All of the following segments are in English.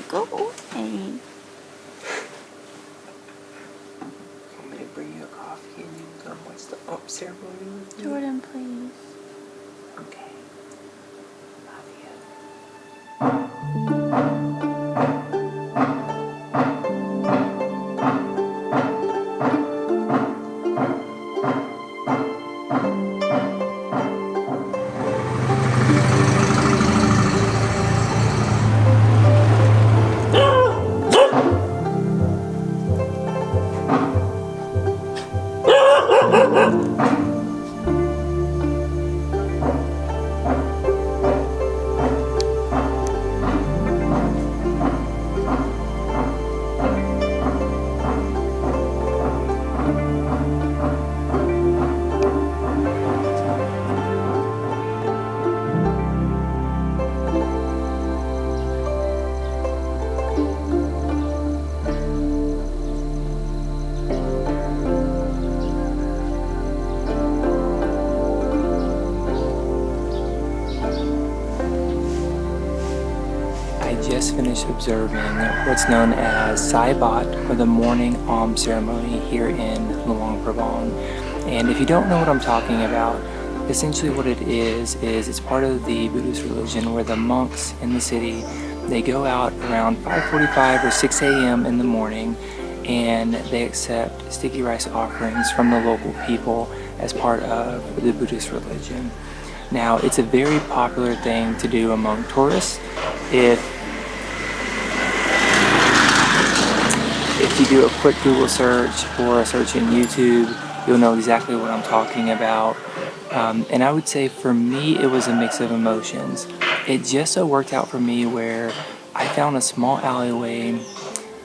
Go away. Want me to bring you a coffee and you can come watch the Alms ceremony with me? Jordan, please. Okay. Love you. Just finished observing what's known as Sai Bat, or the morning Alms ceremony here in Luang Prabang. And if you don't know what I'm talking about, essentially what it is it's part of the Buddhist religion where the monks in the city, they go out around 5:45 or 6 a.m. in the morning and they accept sticky rice offerings from the local people as part of the Buddhist religion. Now, it's a very popular thing to do among tourists. If you do a quick Google search or a search in YouTube, you'll know exactly what I'm talking about. And I would say for me, it was a mix of emotions. It just so worked out for me where I found a small alleyway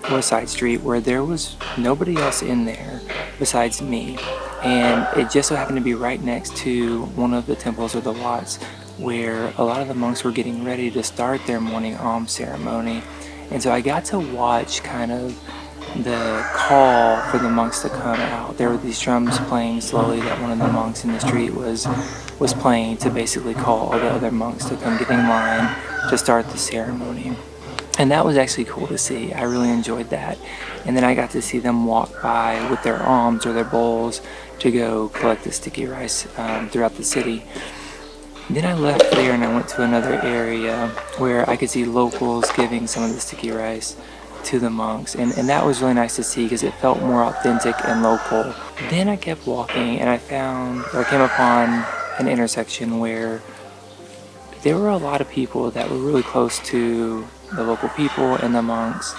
or a side street where there was nobody else in there besides me. And it just so happened to be right next to one of the temples or the lots where a lot of the monks were getting ready to start their morning Alms ceremony. And so I got to watch kind of the call for the monks to come out. There were these drums playing slowly that one of the monks in the street was playing to basically call all the other monks to come get in line to start the ceremony. And that was actually cool to see. I really enjoyed that. And then I got to see them walk by with their alms or their bowls to go collect the sticky rice throughout the city. Then I left there and I went to another area where I could see locals giving some of the sticky rice to the monks, and that was really nice to see because it felt more authentic and local. Then I kept walking and I came upon an intersection where there were a lot of people that were really close to the local people and the monks,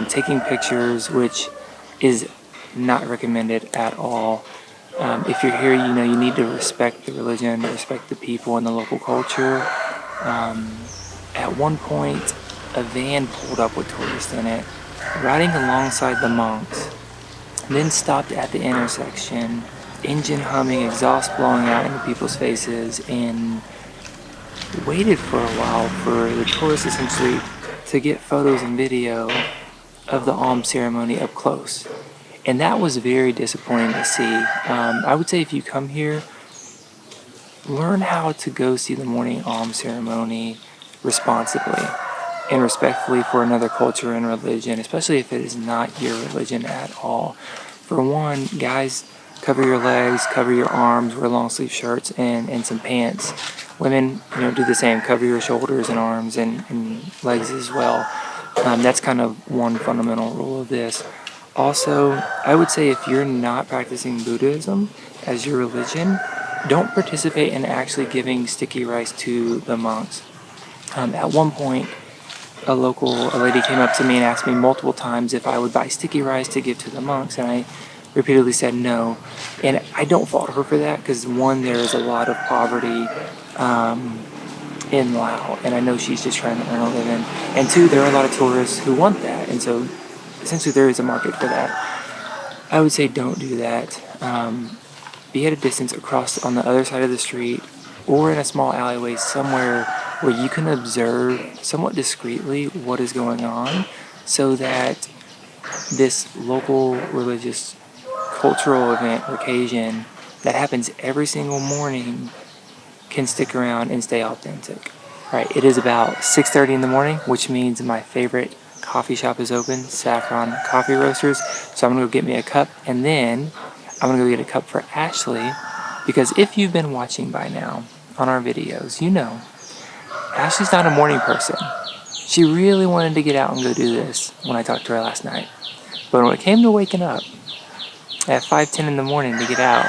taking pictures, which is not recommended at all. If you're here, you need to respect the religion, respect the people and the local culture. At one point, a van pulled up with tourists in it, riding alongside the monks, then stopped at the intersection, engine humming, exhaust blowing out into people's faces, and waited for a while for the tourists essentially to get photos and video of the Alms ceremony up close. And that was very disappointing to see. I would say if you come here, learn how to go see the morning Alms ceremony responsibly and respectfully for another culture and religion, especially if it is not your religion at all. For one, guys, cover your legs, cover your arms, wear long sleeve shirts and some pants. Women, do the same, cover your shoulders and arms and legs as well. That's kind of one fundamental rule of this. Also, I would say if you're not practicing Buddhism as your religion, don't participate in actually giving sticky rice to the monks. At one point, a lady came up to me and asked me multiple times if I would buy sticky rice to give to the monks, and I repeatedly said no. And I don't fault her for that because, one, there is a lot of poverty in Laos, and I know she's just trying to earn a living. And two, there are a lot of tourists who want that, and so essentially there is a market for that. I would say don't do that. Be at a distance across on the other side of the street or in a small alleyway somewhere where you can observe somewhat discreetly what is going on so that this local religious cultural event or occasion that happens every single morning can stick around and stay authentic. Right, it is about 6:30 in the morning, which means my favorite coffee shop is open, Saffron Coffee Roasters. So I'm gonna go get me a cup, and then I'm gonna go get a cup for Ashley, because if you've been watching by now on our videos, you know Ashley's not a morning person. She really wanted to get out and go do this when I talked to her last night. But when it came to waking up at 5:10 in the morning to get out,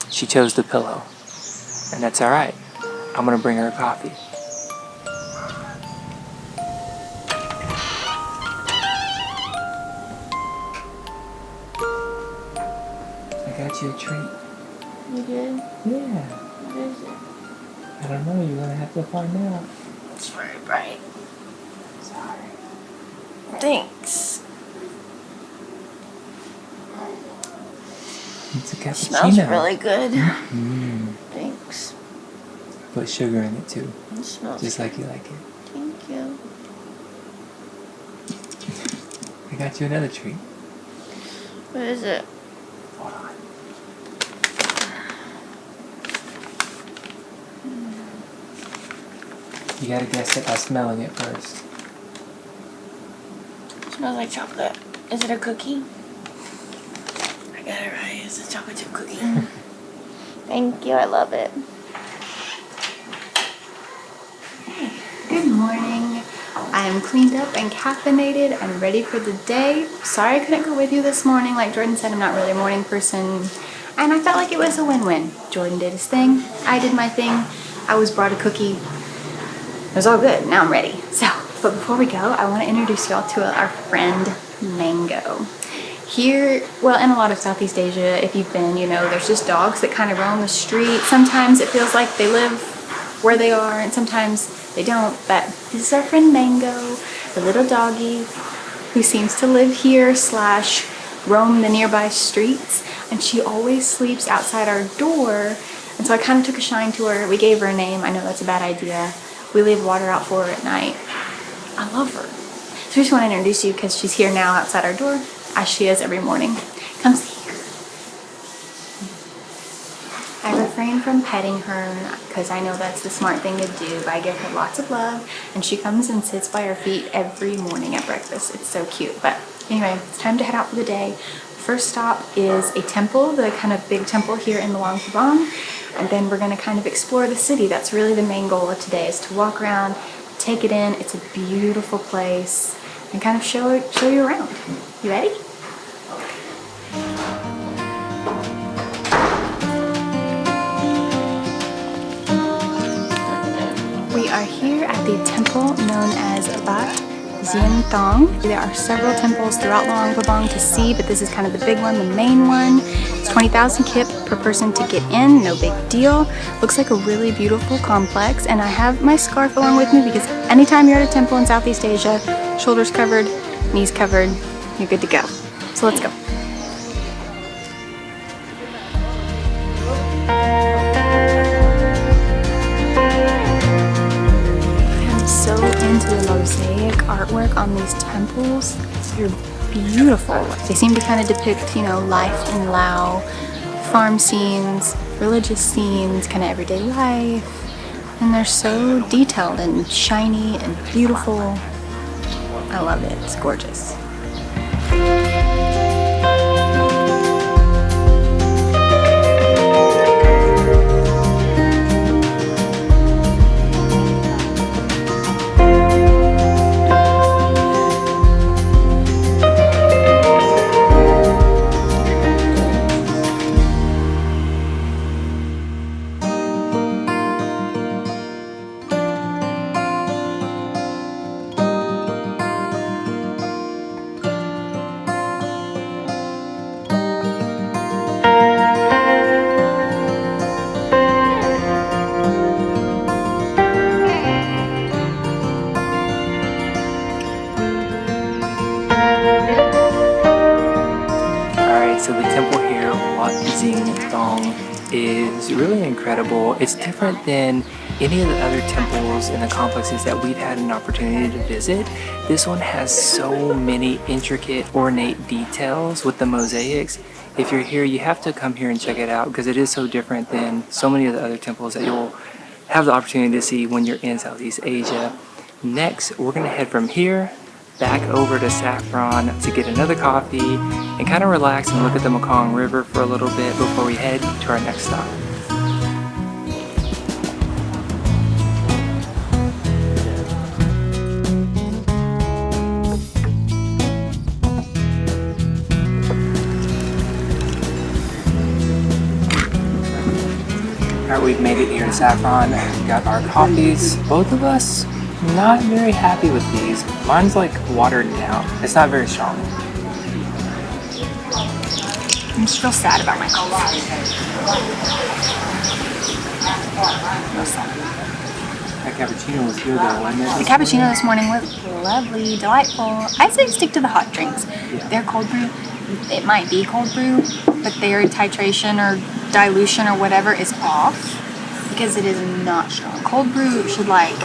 she chose the pillow. And that's alright. I'm gonna bring her a coffee. I got you a treat. You did? Yeah. What is it? I don't know, you're gonna have to find out. It's very bright. Sorry. Thanks. It's a cappuccino. Smells really good. Mm. Thanks. Put sugar in it too. It smells Just good. like you like it. Thank you. I got you another treat. What is it? Hold on. You gotta guess it by smelling it first. It smells like chocolate. Is it a cookie? I got it right. It's a chocolate chip cookie. Thank you. I love it. Good morning. I am cleaned up and caffeinated and ready for the day. Sorry I couldn't go with you this morning. Like Jordan said, I'm not really a morning person. And I felt like it was a win-win. Jordan did his thing. I did my thing. I was brought a cookie. It was all good. Now I'm ready. So, but before we go, I want to introduce y'all to our friend Mango. Here, well, in a lot of Southeast Asia, if you've been, you know, there's just dogs that kind of roam the street. Sometimes it feels like they live where they are, and sometimes they don't. But this is our friend Mango, the little doggy who seems to live here / roam the nearby streets. And she always sleeps outside our door. And so I kind of took a shine to her. We gave her a name. I know that's a bad idea. We leave water out for her at night. I love her. So I just want to introduce you because she's here now outside our door, as she is every morning. Come see her. I refrain from petting her because I know that's the smart thing to do, but I give her lots of love, and she comes and sits by our feet every morning at breakfast. It's so cute. But anyway, it's time to head out for the day. First stop is a temple, the kind of big temple here in Luang Prabang, and then we're going to kind of explore the city. That's really the main goal of today, is to walk around, take it in. It's a beautiful place, and kind of show you around. You ready? We are here at the temple known as Wat Xieng Thong. There are several temples throughout Luang Prabang to see, but this is kind of the big one, the main one. It's 20,000 kip per person to get in, no big deal. Looks like a really beautiful complex, and I have my scarf along with me because anytime you're at a temple in Southeast Asia, shoulders covered, knees covered, you're good to go. So let's go. So into the mosaic artwork on these temples. They're beautiful. They seem to kind of depict, you know, life in Laos, farm scenes, religious scenes, kind of everyday life. And they're so detailed and shiny and beautiful. I love it. It's gorgeous. So the temple here, Wat Xieng Thong, is really incredible. It's different than any of the other temples and the complexes that we've had an opportunity to visit. This one has so many intricate, ornate details with the mosaics. If you're here, you have to come here and check it out because it is so different than so many of the other temples that you'll have the opportunity to see when you're in Southeast Asia. Next, we're gonna head from here back over to Saffron to get another coffee and kind of relax and look at the Mekong River for a little bit before we head to our next stop. Alright, we've made it here to Saffron. We got our coffees. Both of us not very happy with these. Mine's like watered down. It's not very strong. I'm still sad about my coffee. That cappuccino was good though, wasn't it? The cappuccino this morning was lovely, delightful. I say stick to the hot drinks. Yeah. They're cold brew. It might be cold brew, but their titration or dilution or whatever is off because it is not strong. Cold brew should like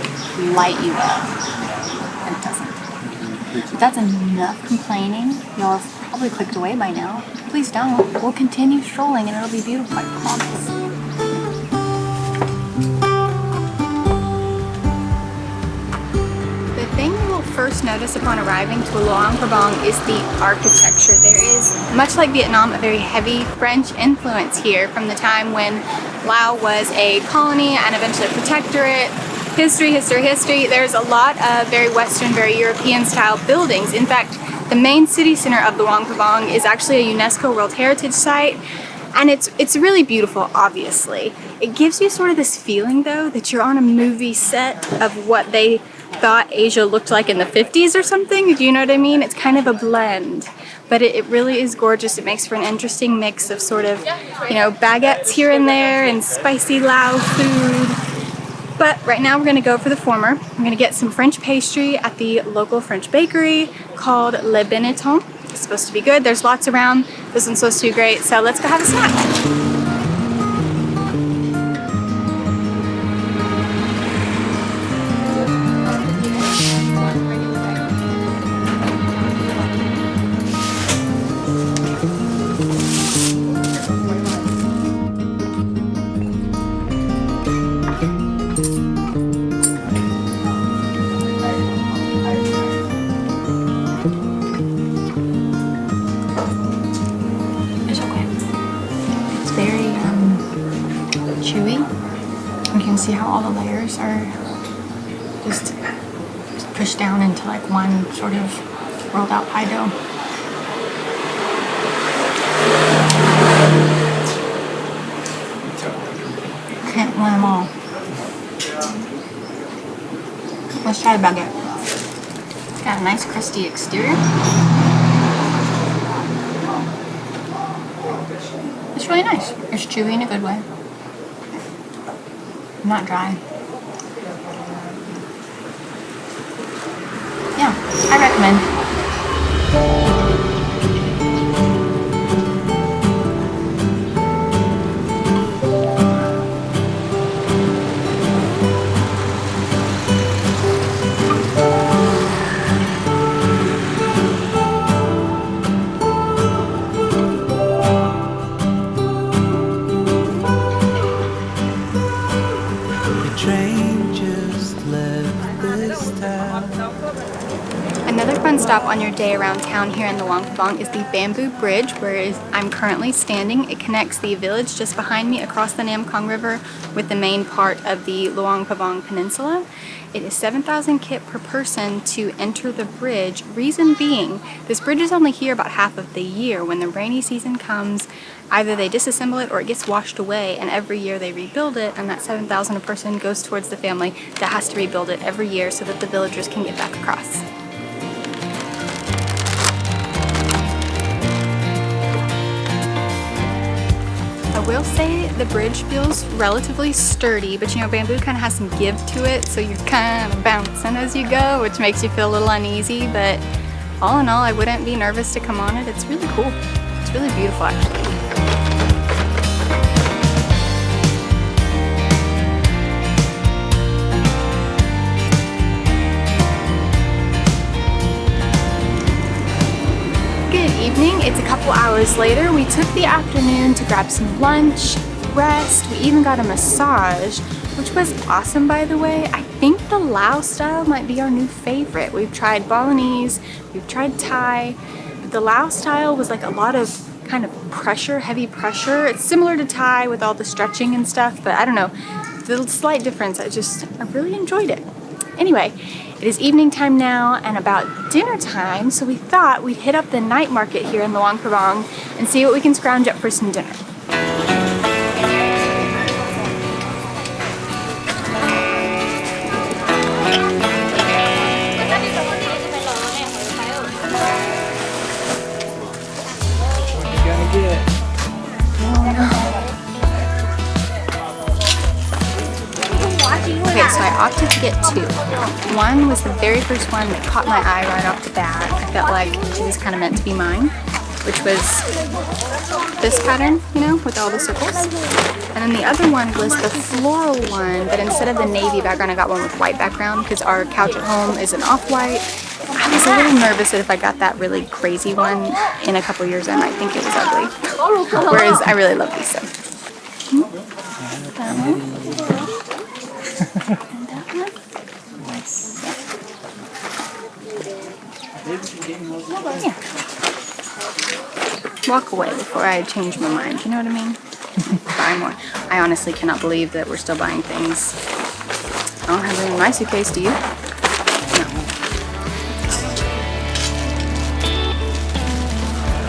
light you up, and it doesn't. But that's enough complaining. Y'all have probably clicked away by now. Please don't. We'll continue strolling and it'll be beautiful, I promise. The thing you will first notice upon arriving to Luang Prabang is the architecture. There is, much like Vietnam, a very heavy French influence here from the time when Laos was a colony and eventually a protectorate. History. There's a lot of very Western, very European style buildings. In fact, the main city center of Luang Prabang is actually a UNESCO World Heritage Site, and it's really beautiful, obviously. It gives you sort of this feeling, though, that you're on a movie set of what they thought Asia looked like in the 50s or something. Do you know what I mean? It's kind of a blend, but it really is gorgeous. It makes for an interesting mix of sort of, you know, baguettes here and there and spicy Lao food. But right now we're gonna go for the former. We're gonna get some French pastry at the local French bakery called Le Benetton. It's supposed to be good. There's lots around. This one's supposed to be great. So let's go have a snack. Chewy. You can see how all the layers are just pushed down into like one sort of rolled out pie dough. Can't win them all. Let's try the baguette. It's got a nice crusty exterior. It's really nice. It's chewy in a good way. Not dry. Yeah, I recommend. Another fun stop on your day around town here in Luang Prabang is the Bamboo Bridge, where I'm currently standing. It connects the village just behind me across the Nam Kong River with the main part of the Luang Prabang Peninsula. It is 7,000 kip per person to enter the bridge. Reason being, this bridge is only here about half of the year. When the rainy season comes, either they disassemble it or it gets washed away, and every year they rebuild it, and that 7,000 a person goes towards the family that has to rebuild it every year so that the villagers can get back across. I will say the bridge feels relatively sturdy, but you know, bamboo kind of has some give to it, so you're kind of bouncing as you go, which makes you feel a little uneasy, but all in all, I wouldn't be nervous to come on it. It's really cool. It's really beautiful, actually. It's a couple hours later. We took the afternoon to grab some lunch, rest. We even got a massage, which was awesome, by the way. I think the Laos style might be our new favorite. We've tried Balinese, we've tried Thai, but the Laos style was like a lot of kind of pressure, heavy pressure. It's similar to Thai with all the stretching and stuff, but I don't know, the slight difference. I really enjoyed it. Anyway, it is evening time now and about dinner time, so we thought we'd hit up the night market here in Luang Prabang and see what we can scrounge up for some dinner. Okay, so I opted to get two. One was the very first one that caught my eye right off the bat. I felt like it was kind of meant to be mine, which was this pattern, you know, with all the circles. And then the other one was the floral one, but instead of the navy background, I got one with white background because our couch at home is an off-white. I was a little nervous that if I got that really crazy one in a couple years, I might think it was ugly. Whereas I really love these, so. That one. And that one. Nice. Yeah. Walk away before I change my mind, you know what I mean? Buy more. I honestly cannot believe that we're still buying things. I don't have any in my suitcase, do you?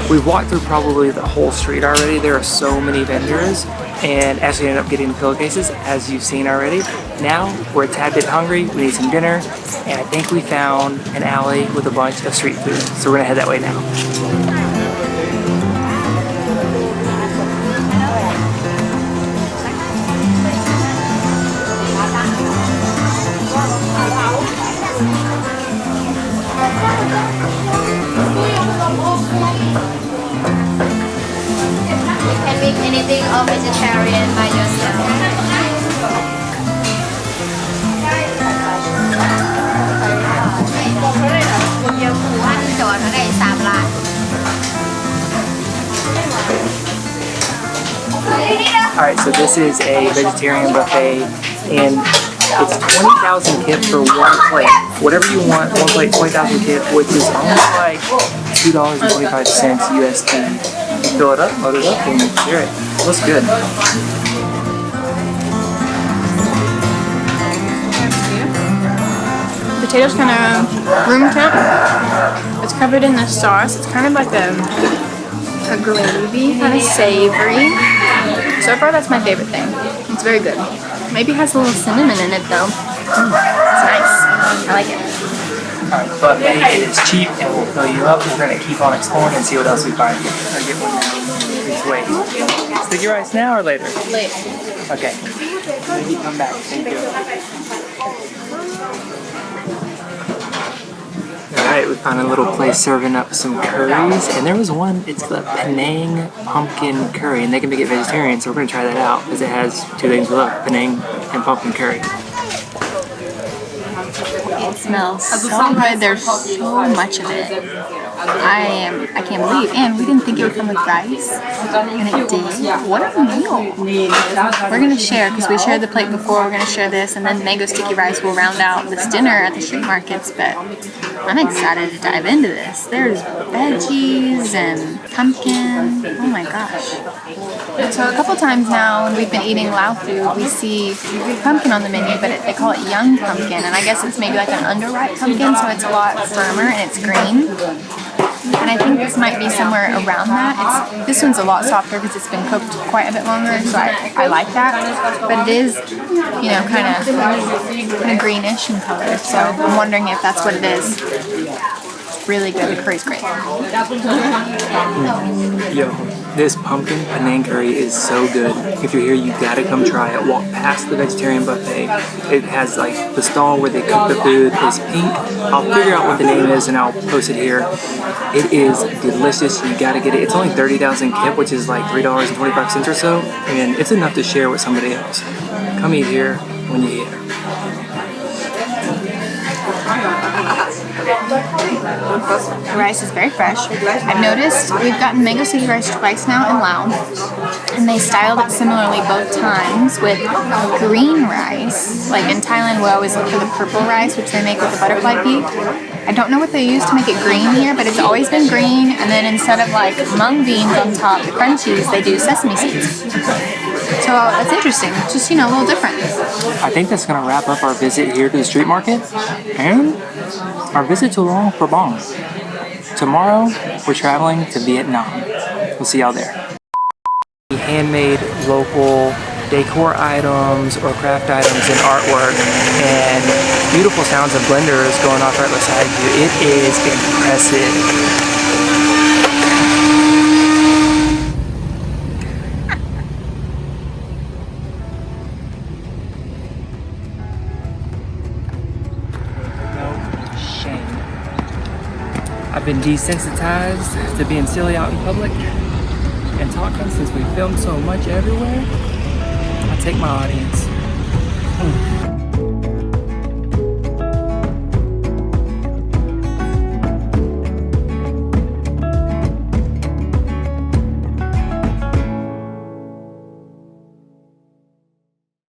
We've walked through probably the whole street already. There are so many vendors, and actually ended up getting pillowcases, as you've seen already. Now we're a tad bit hungry, we need some dinner, and I think we found an alley with a bunch of street food. So we're gonna head that way now. Anything or vegetarian by yourself. Alright, so this is a vegetarian buffet, and it's 20,000 kip for one plate. Whatever you want, one plate, 20,000 kip, which is almost like $2.25 USD. You fill it up, load it up, and share it. It looks good. Potatoes kind of room temp. It's covered in the sauce. It's kind of like a gravy, kind of savory. So far, that's my favorite thing. It's very good. Maybe it has a little cinnamon in it though. It's nice. I like it. Alright, but it is cheap and we'll fill you up. We're going to keep on exploring and see what else we find. I'll get one now. Please wait. Sticky rice now or later? Later. Okay. Maybe come back. Thank you. Alright, we found a little place serving up some curries, and there was one, it's the Penang pumpkin curry, and they can make it vegetarian, so we're going to try that out because it has two things we love, Penang and pumpkin curry. It smells so good. There's so much of it. I can't believe, and we didn't think it would come with rice, and it did. What a meal! We're gonna share because we shared the plate before. We're gonna share this, and then mango sticky rice will round out this dinner at the street markets. But I'm excited to dive into this. There's veggies and pumpkin. Oh my gosh! So a couple times now when we've been eating Lao food, we see pumpkin on the menu, but they call it young pumpkin, and I guess it's maybe like an underripe pumpkin, so it's a lot firmer and it's green. And I think this might be somewhere around that. This one's a lot softer because it's been cooked quite a bit longer, so I like that. But it is, you know, kind of greenish in color. So I'm wondering if that's what it is. It's really good. The curry's great. Yo, this pumpkin Penang curry is so good. If you're here, you gotta come try it. Walk past the vegetarian buffet. It has like the stall where they cook the food is pink. I'll figure out what the name is and I'll post it here. It is delicious. You gotta get it. It's only 30,000 kip, which is like $3.25 or so, and it's enough to share with somebody else. Come eat here when you're here. The rice is very fresh. I've noticed we've gotten mango sticky rice twice now in Laos, and they styled it similarly both times with green rice. Like in Thailand, we always look for the purple rice, which they make with the butterfly pea. I don't know what they use to make it green here, but it's always been green, and then instead of like mung beans on top, the crunchies, they do sesame seeds. So that's interesting. Just, you know, a little different. I think that's going to wrap up our visit here to the street market and our visit to Luang Prabang. Tomorrow, we're traveling to Vietnam. We'll see y'all there. Handmade local decor items or craft items and artwork and beautiful sounds of blenders going off right beside you. It is impressive. I've been desensitized to being silly out in public and talking since we filmed so much everywhere. I take my audience.